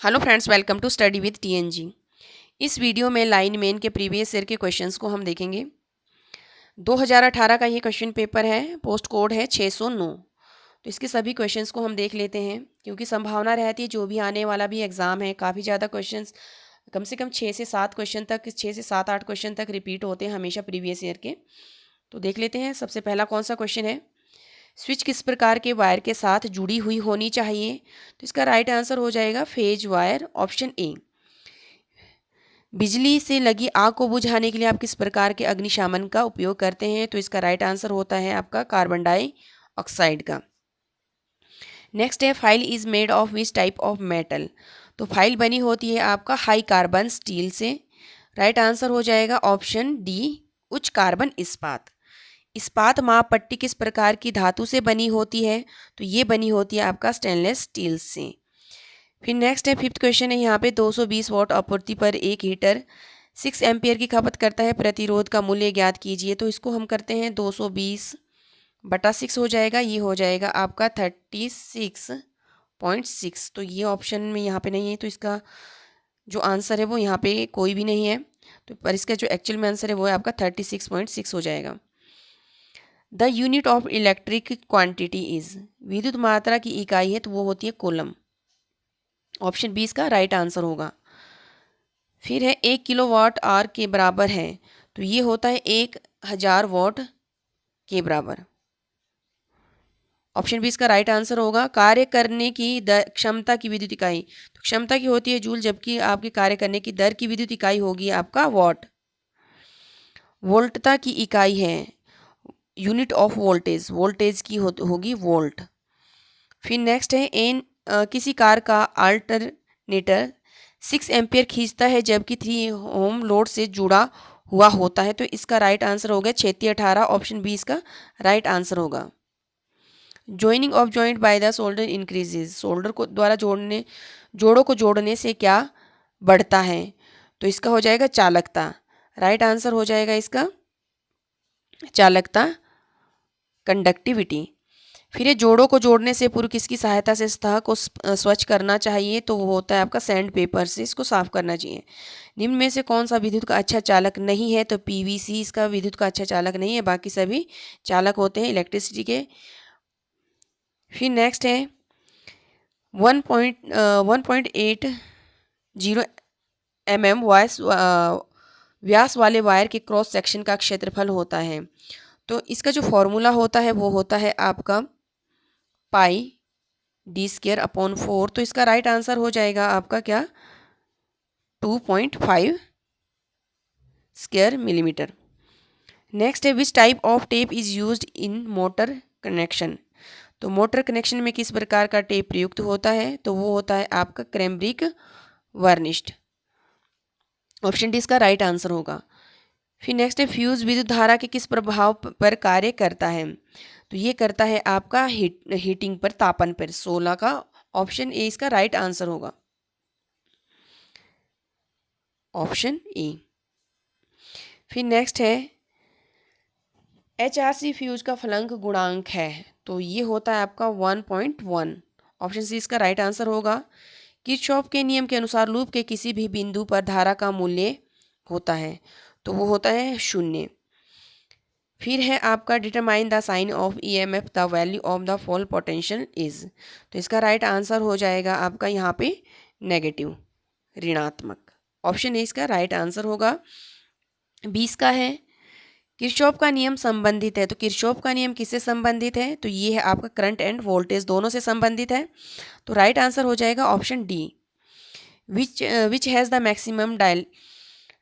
Hello friends, welcome to study with TNG. इस video में line man के previous year के क्वेश्चंस को हम देखेंगे। 2018 का ये क्वेश्चन पेपर है, पोस्ट कोड है 609। तो इसके सभी क्वेश्चंस को हम देख लेते हैं, क्योंकि संभावना रहती है जो भी आने वाला भी एग्ज़ाम है काफ़ी ज़्यादा क्वेश्चंस, कम से कम 6 से 7 क्वेश्चन तक, 6 से 7-8 क्वेश्चन तक रिपीट होते हैं हमेशा प्रीवियस ईयर के। तो देख लेते हैं। सबसे पहला कौन सा क्वेश्चन है, स्विच किस प्रकार के वायर के साथ जुड़ी हुई होनी चाहिए? तो इसका राइट आंसर हो जाएगा फेज वायर, ऑप्शन ए। बिजली से लगी आग को बुझाने के लिए आप किस प्रकार के अग्निशमन का उपयोग करते हैं? तो इसका राइट आंसर होता है आपका कार्बन डाइऑक्साइड का। नेक्स्ट है, file is made of which type of metal? तो फाइल बनी होती है आपका हाई कार्बन स्टील से। राइट आंसर हो जाएगा ऑप्शन डी, उच्च कार्बन इस्पात। इस्पात माप पट्टी किस प्रकार की धातु से बनी होती है? तो ये बनी होती है आपका स्टेनलेस स्टील से। फिर नेक्स्ट है, फिफ्थ क्वेश्चन है यहाँ पे, 220 वॉट आपूर्ति पर एक हीटर 6 एम्पियर की खपत करता है, प्रतिरोध का मूल्य ज्ञात कीजिए। तो इसको हम करते हैं 220/6 हो जाएगा, ये हो जाएगा आपका 36.6। तो ये ऑप्शन में यहाँ पे नहीं है, तो इसका जो आंसर है वो यहाँ पे कोई भी नहीं है। तो पर इसका जो एक्चुअल में आंसर है वो है आपका 36.6 हो जाएगा। The unit of electric quantity is, विद्युत मात्रा की इकाई है तो वो होती है कूलम। ऑप्शन बी इसका राइट आंसर होगा। फिर है 1 किलोवाट आवर के बराबर है, तो ये होता है 1000 वॉट के बराबर। ऑप्शन बी इसका राइट आंसर होगा। कार्य करने की क्षमता की विद्युत इकाई, तो क्षमता की होती है जूल, जबकि आपके कार्य करने की दर की विद्युत इकाई होगी आपका वॉट। वोल्टता की इकाई है, यूनिट ऑफ वोल्टेज, वोल्टेज की होगी वोल्ट। फिर नेक्स्ट है, किसी कार का अल्टरनेटर 6 एम्पियर खींचता है जबकि 3 ओम लोड से जुड़ा हुआ होता है। तो इसका राइट आंसर होगा 3618, ऑप्शन बी इसका राइट आंसर होगा। Joining of joint by the shoulder increases, shoulder को द्वारा जोड़ों को जोड़ने से क्या बढ़ता है? तो इसका हो जाएगा चालकता। राइट आंसर हो जाएगा इसका चालकता, कंडक्टिविटी। फिर ये जोड़ों को जोड़ने से पूर्व किसकी सहायता से सतह को स्वच्छ करना चाहिए? तो वो होता है आपका सैंड पेपर से इसको साफ करना चाहिए। निम्न में से कौन सा विद्युत का अच्छा चालक नहीं है? तो पीवीसी इसका विद्युत का अच्छा चालक नहीं है, बाकी सभी चालक होते हैं इलेक्ट्रिसिटी के। फिर नेक्स्ट है, 1.80 mm व्यास वाले वायर के क्रॉस सेक्शन का क्षेत्रफल होता है। तो इसका जो फॉर्मूला होता है वो होता है आपका पाई d²/4। तो इसका राइट आंसर हो जाएगा आपका क्या, 2.5 स्क्वायर मिलीमीटर। नेक्स्ट है, विच type of tape is used in motor connection? तो मोटर कनेक्शन में किस प्रकार का टेप प्रयुक्त होता है? तो वो होता है आपका क्रैम्ब्रिक वर्निश्ड। ऑप्शन डी इसका राइट आंसर होगा। फिर नेक्स्ट है, फ्यूज विद्युत धारा के किस प्रभाव पर कार्य करता है? तो ये करता है आपका हीटिंग पर, तापन पर, 16 का। ऑप्शन ए इसका राइट आंसर होगा, ऑप्शन ए। फिर नेक्स्ट है, HRC फ्यूज का फलंक गुणांक है, तो ये होता है आपका 1.1। ऑप्शन सी इसका राइट आंसर होगा। किरचॉफ के नियम के अनुसार लूप के किसी भी बिंदु पर धारा का मूल्य होता है, तो वो होता है 0। फिर है आपका, determine the sign of EMF, the value of the fall potential is. तो इसका राइट आंसर हो जाएगा आपका यहाँ पे नेगेटिव, ऋणात्मक। ऑप्शन ए इसका राइट आंसर होगा। 20 का है, किरचॉफ का नियम संबंधित है, तो किरचॉफ का नियम किससे संबंधित है? तो ये है आपका करंट एंड वोल्टेज दोनों से संबंधित है। तो राइट आंसर हो जाएगा option D. Which has the maximum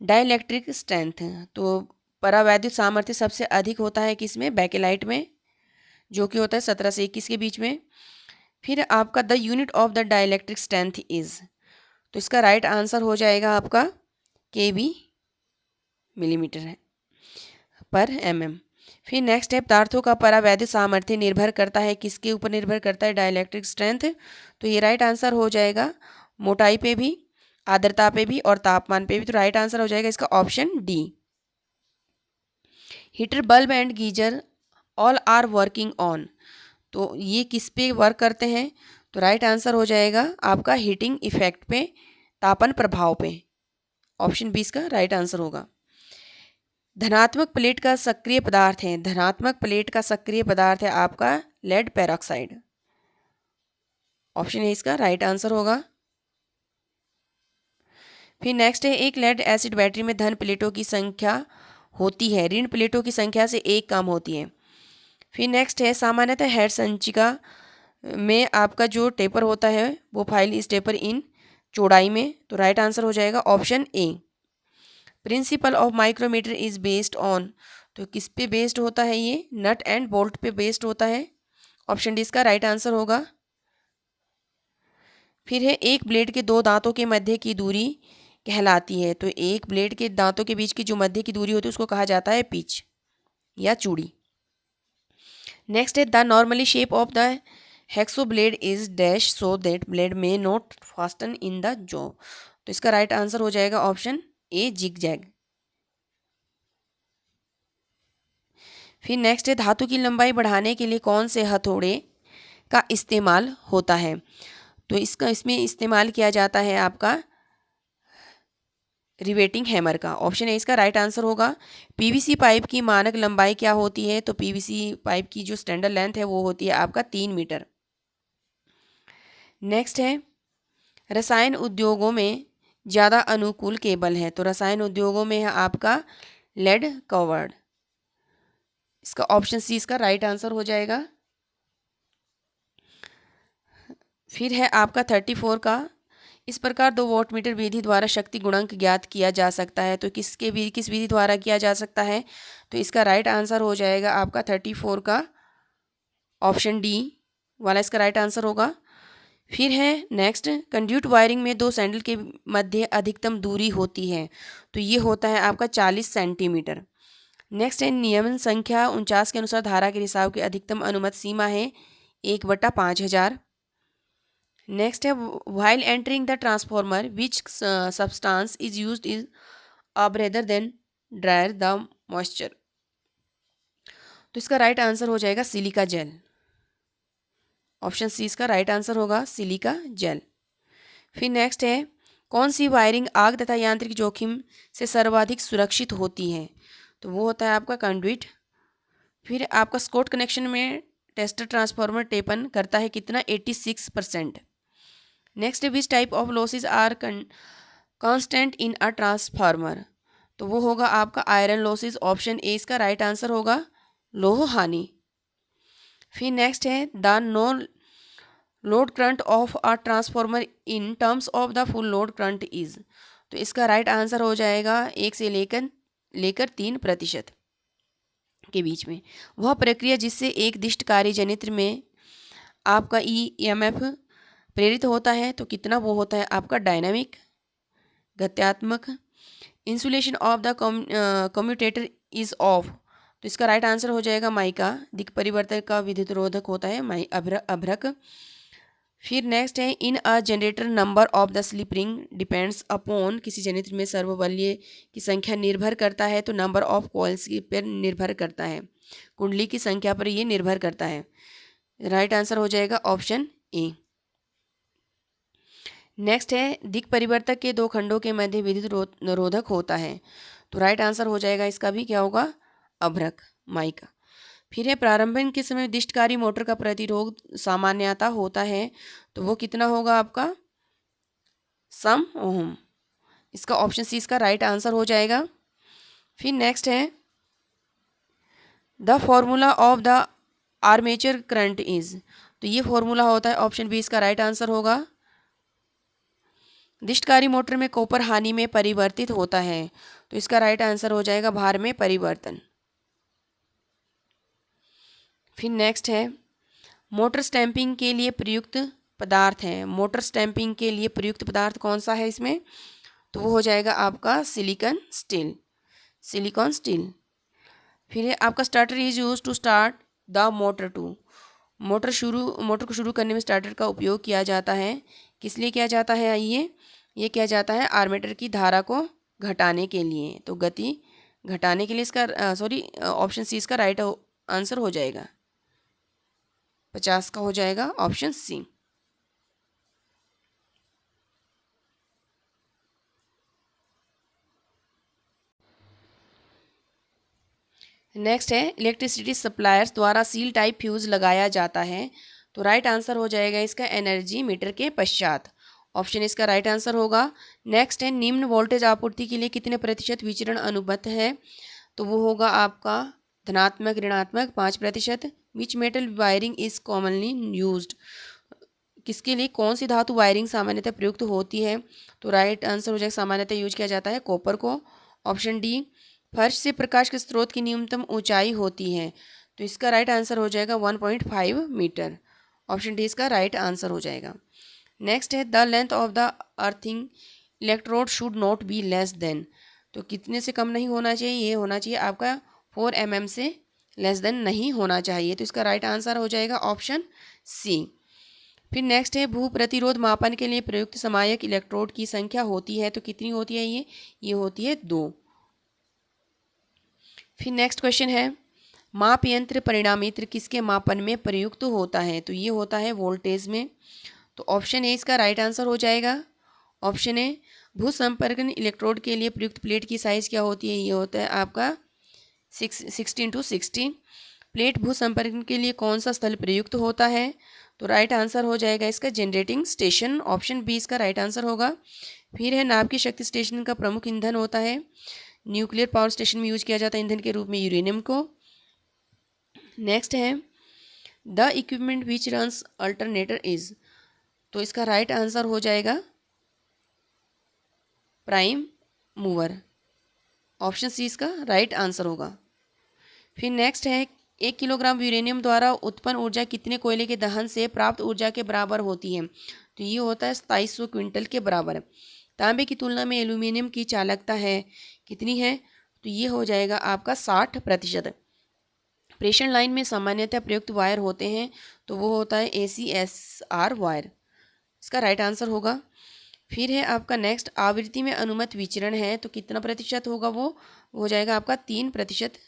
dielectric strength? तो परावैद्युत सामर्थ्य सबसे अधिक होता है किसमें? बैकेलाइट में, जो कि होता है 17 से 21 के बीच में। फिर आपका, the unit of the dielectric strength is, तो इसका राइट आंसर हो जाएगा आपका kV, मिलीमीटर है पर mm। फिर नेक्स्ट है, पदार्थों का परावैद्युत सामर्थ्य निर्भर करता है किसके ऊपर निर्भर करता है? Dielectric strength. तो ये राइट आंसर हो जाएगा मोटाई पे भी, आर्द्रता पे भी और तापमान पे भी। तो राइट आंसर हो जाएगा इसका option D. Heater, bulb and geyser all are working on, तो ये किस पे वर्क करते हैं? तो राइट आंसर हो जाएगा आपका हीटिंग इफेक्ट पे, तापन प्रभाव पे। ऑप्शन 20 का राइट आंसर होगा। धनात्मक प्लेट का सक्रिय पदार्थ है, धनात्मक प्लेट का सक्रिय पदार्थ है आपका लेड पेरोक्साइड। ऑप्शन ए इसका राइट आंसर होगा। फिर नेक्स्ट है, एक लेड एसिड बैटरी में धन प्लेटों की संख्या होती है, ऋण प्लेटों की संख्या से एक कम होती है। फिर नेक्स्ट है, सामान्यतः हेड संचिका में आपका जो टेपर होता है वो फाइल इस टेपर इन चौड़ाई में। तो राइट आंसर हो जाएगा option A. Principle of micrometer is based on, तो किस पे बेस्ड होता है ये, नट एंड बोल्ट पे बेस्ड होता है। ऑप्शन डी इसका राइट आंसर होगा। फिर है, एक ब्लेड के दो दांतों के मध्य की दूरी कहलाती है, तो एक ब्लेड के दांतों के बीच की जो मध्य की दूरी होती है उसको कहा जाता है पिच या चूड़ी। नेक्स्ट है, the normally shape of the hacksaw blade is dash so that blade में not fasten in the jaw, तो इसका राइट आंसर हो जाएगा ऑप्शन ए जिग जैग। फिर नेक्स्ट है, धातु की लंबाई बढ़ाने के लिए कौन से हथौड़े का इस्तेमाल होता है, तो इसमें इस्तेमाल किया जाता है आपका रिवेटिंग हैमर का। ऑप्शन ए इसका राइट आंसर होगा। पीवीसी पाइप की मानक लंबाई क्या होती है, तो पीवीसी पाइप की जो स्टैंडर्ड लेंथ है वो होती है आपका 3 मीटर। नेक्स्ट है, रसायन उद्योगों में ज़्यादा अनुकूल केबल है, तो रसायन उद्योगों में है आपका लेड कवर्ड। इसका ऑप्शन सी इसका राइट आंसर हो जाएगा। फिर है आपका 34 का, इस प्रकार दो वोल्टमीटर विधि द्वारा शक्ति गुणांक ज्ञात किया जा सकता है, तो किस विधि द्वारा किया जा सकता है, तो इसका राइट आंसर हो जाएगा आपका 34 का ऑप्शन डी वाला इसका राइट आंसर होगा। फिर है नेक्स्ट, कंड्यूट वायरिंग में दो सैंडल के मध्य अधिकतम दूरी होती है, तो ये होता है आपका 40 सेंटीमीटर। नेक्स्ट है, नियमन संख्या 49 के अनुसार धारा के रिसाव की अधिकतम अनुमत सीमा है 1/5000। नेक्स्ट है, while entering the transformer which substance is used is अब rather than dryer the moisture, तो इसका राइट आंसर हो जाएगा सिलिका जेल। ऑप्शन सी इसका राइट आंसर होगा, सिलिका जेल। फिर नेक्स्ट है, कौन सी वायरिंग आग तथा यांत्रिक जोखिम से सर्वाधिक सुरक्षित होती है, तो वो होता है आपका कंडुइट। फिर आपका स्कॉट कनेक्शन में टेस्टर ट्रांसफार्मर टेपन करता है कितना, 86%। Next, which type of losses are constant in a transformer, तो वो होगा आपका आयरन लॉसेज। ऑप्शन ए इसका राइट आंसर होगा, लोह हानि। फिर नेक्स्ट है, the no load current of a transformer in terms of the full load current is, तो इसका राइट आंसर हो जाएगा 1 से लेकर 3% के बीच में वह प्रक्रिया जिससे एक दिष्टकारी जनित्र में आपका ईएमएफ प्रेरित होता है, तो कितना वो होता है आपका डायनामिक गत्यात्मक। Insulation of the commutator is of, तो इसका राइट आंसर हो जाएगा माइका। दिक् परिवर्तन का विद्युत रोधक होता है अभ्रक। फिर नेक्स्ट है, in a generator number of the slip ring depends upon, किसी जनित्र में सर्वबल्य की संख्या निर्भर करता है, तो नंबर ऑफ कॉइल्स पर निर्भर करता है, कुंडली की संख्या पर ये निर्भर करता है। राइट आंसर हो जाएगा ऑप्शन ए। नेक्स्ट है, दिक् परिवर्तक के दो खंडों के मध्य विद्युत रोधक होता है, तो राइट आंसर हो जाएगा इसका भी क्या होगा, अभ्रक माइका। फिर है, प्रारंभिक के समय दिष्टकारी मोटर का प्रतिरोध सामान्यता होता है, तो वो कितना होगा आपका, सम ओम। इसका ऑप्शन सी इसका राइट आंसर हो जाएगा। फिर नेक्स्ट है, the formula of the armature current is, तो ये फॉर्मूला होता है, ऑप्शन बी इसका राइट आंसर होगा, दिष्टकारी मोटर में कॉपर हानि में परिवर्तित होता है, तो इसका राइट आंसर हो जाएगा भार में परिवर्तन। फिर नेक्स्ट है, मोटर स्टैंपिंग के लिए प्रयुक्त पदार्थ है, मोटर स्टैंपिंग के लिए प्रयुक्त पदार्थ कौन सा है इसमें, तो वो हो जाएगा आपका सिलिकॉन स्टील। फिर है आपका, starter is use to start the motor to, motor को शुरू करने में स्टार्टर का उपयोग किया जाता है, किस लिए किया जाता है, ये किया जाता है आर्मेटर की धारा को घटाने के लिए, तो गति घटाने के लिए इसका ऑप्शन सी इसका राइट आंसर हो जाएगा, 50 का हो जाएगा ऑप्शन सी। नेक्स्ट है इलेक्ट्रिसिटी सप्लायर्स द्वारा सील टाइप फ्यूज लगाया जाता है, तो राइट आंसर हो जाएगा इसका एनर्जी मीटर के पश्चात। ऑप्शन इसका राइट आंसर होगा। नेक्स्ट है निम्न वोल्टेज आपूर्ति के लिए कितने प्रतिशत विचरण अनुबद्ध है, तो वो होगा आपका धनात्मक ऋणात्मक 5%। Which metal wiring is commonly used, किसके लिए कौन सी धातु वायरिंग सामान्यतः प्रयुक्त होती है, तो राइट आंसर हो जाएगा सामान्यतः यूज किया जाता है कॉपर को। ऑप्शन डी फर्श से प्रकाश के स्रोत की न्यूनतम ऊंचाई होती है, तो इसका राइट आंसर हो जाएगा 1.5 मीटर। ऑप्शन डी इसका राइट आंसर हो जाएगा। नेक्स्ट है the length of the earthing electrode should not be less than, तो कितने से कम नहीं होना चाहिए, ये होना चाहिए आपका 4 mm से लेस देन नहीं होना चाहिए, तो इसका राइट आंसर हो जाएगा ऑप्शन सी। फिर नेक्स्ट है भू प्रतिरोध मापन के लिए प्रयुक्त समायक इलेक्ट्रोड की संख्या होती है, तो कितनी होती है ये होती है 2। फिर नेक्स्ट क्वेश्चन है माप यंत्र परिणामीत्र किसके मापन में प्रयुक्त होता है, तो ये होता है वोल्टेज में, तो ऑप्शन ए इसका राइट आंसर हो जाएगा। ऑप्शन ए भू संपर्कन इलेक्ट्रोड के लिए प्रयुक्त प्लेट की साइज क्या होती है, ये होता है आपका 16x16। प्लेट भू संपर्कन के लिए कौन सा स्थल प्रयुक्त होता है, तो राइट आंसर हो जाएगा इसका जनरेटिंग स्टेशन। ऑप्शन बी इसका राइट आंसर होगा। फिर है नाभिकीय शक्ति स्टेशन का प्रमुख ईंधन होता है, न्यूक्लियर पावर स्टेशन में यूज किया जाता है ईंधन के रूप में यूरेनियम को। नेक्स्ट है the equipment which runs alternator is, तो इसका राइट आंसर हो जाएगा प्राइम मूवर। ऑप्शन सी इसका राइट आंसर होगा। फिर नेक्स्ट है 1 किलोग्राम यूरेनियम द्वारा उत्पन्न ऊर्जा कितने कोयले के दहन से प्राप्त ऊर्जा के बराबर होती है, तो ये होता है 2700 क्विंटल के बराबर। तांबे की तुलना में एल्यूमिनियम की चालकता है कितनी है, तो ये हो जाएगा आपका 60%। प्रेषण लाइन में सामान्यतः प्रयुक्त वायर होते हैं, तो वो होता है ACSR वायर, इसका राइट आंसर होगा। फिर है आपका नेक्स्ट आवृत्ति में अनुमत विचरण है, तो कितना प्रतिशत होगा, वो हो जाएगा आपका 3%,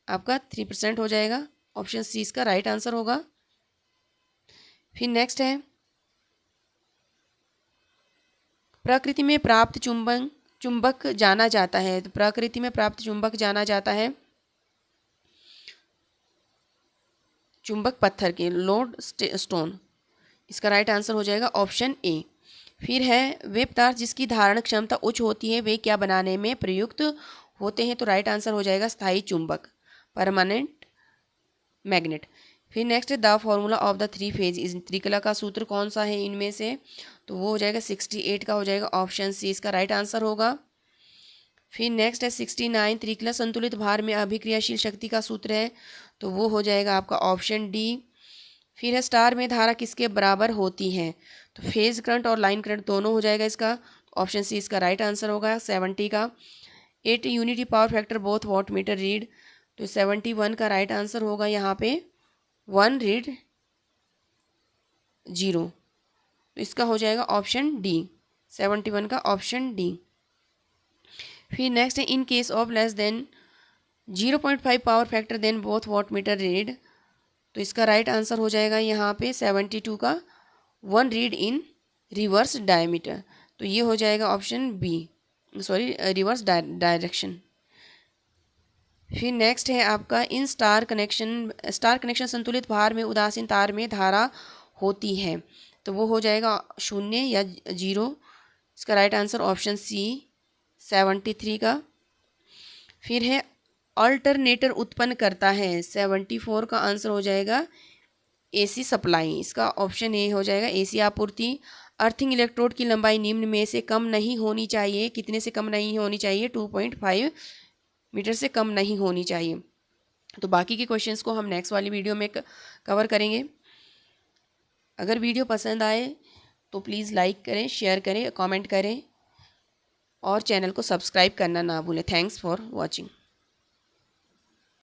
आपका 3% हो जाएगा। ऑप्शन सी इसका राइट आंसर होगा। फिर नेक्स्ट है प्रकृति में प्राप्त चुंबक जाना जाता है, तो प्रकृति में प्राप्त चुंबक जाना जाता है चुंबक पत्थर के लोड स्टोन, इसका राइट आंसर हो जाएगा ऑप्शन ए। फिर है वे पदार्थ जिसकी धारण क्षमता उच्च होती है वे क्या बनाने में प्रयुक्त होते हैं, तो राइट आंसर हो जाएगा स्थायी चुंबक परमानेंट मैग्नेट। फिर next the formula of the 3 phase is, त्रिकला का सूत्र कौन सा है इनमें से, तो वो हो जाएगा 68 का हो जाएगा। ऑप्शन सी इसका राइट आंसर होगा। फिर नेक्स्ट है 69 त्रिकला संतुलित भार में अभिक्रियाशील शक्ति का सूत्र है, तो वो हो जाएगा आपका ऑप्शन डी। फिर है स्टार में धारा किसके बराबर होती है, तो फेज करंट और लाइन करंट दोनों हो जाएगा इसका। ऑप्शन सी इसका राइट आंसर होगा 70 का। 8 unity power factor both watt meter read, तो 71 का राइट आंसर होगा यहाँ पे 1 रीड 0, तो इसका हो जाएगा ऑप्शन डी 71 का ऑप्शन डी। फिर नेक्स्ट है in case of less than 0.5 power factor then both watt meter read, तो इसका राइट आंसर हो जाएगा यहाँ पे 72 का 1 रीड इन रिवर्स डायमीटर, तो ये हो जाएगा option B, sorry reverse direction. फिर नेक्स्ट है आपका इन स्टार कनेक्शन संतुलित भार में उदासीन तार में धारा होती है, तो वो हो जाएगा 0 या 0, इसका राइट आंसर ऑप्शन सी 73 का। फिर है अल्टरनेटर उत्पन्न करता है, 74 का आंसर हो जाएगा AC सप्लाई, इसका ऑप्शन ए हो जाएगा AC आपूर्ति। अर्थिंग इलेक्ट्रोड की लंबाई निम्न में से कम नहीं होनी चाहिए, कितने से कम नहीं होनी चाहिए, 2.5 मीटर से कम नहीं होनी चाहिए। तो बाकी के क्वेश्चंस को हम नेक्स्ट वाली वीडियो में कवर करेंगे। अगर वीडियो पसंद आए तो प्लीज़ लाइक करें, शेयर करें, कमेंट करें और चैनल को सब्सक्राइब करना ना भूलें। Thanks for watching.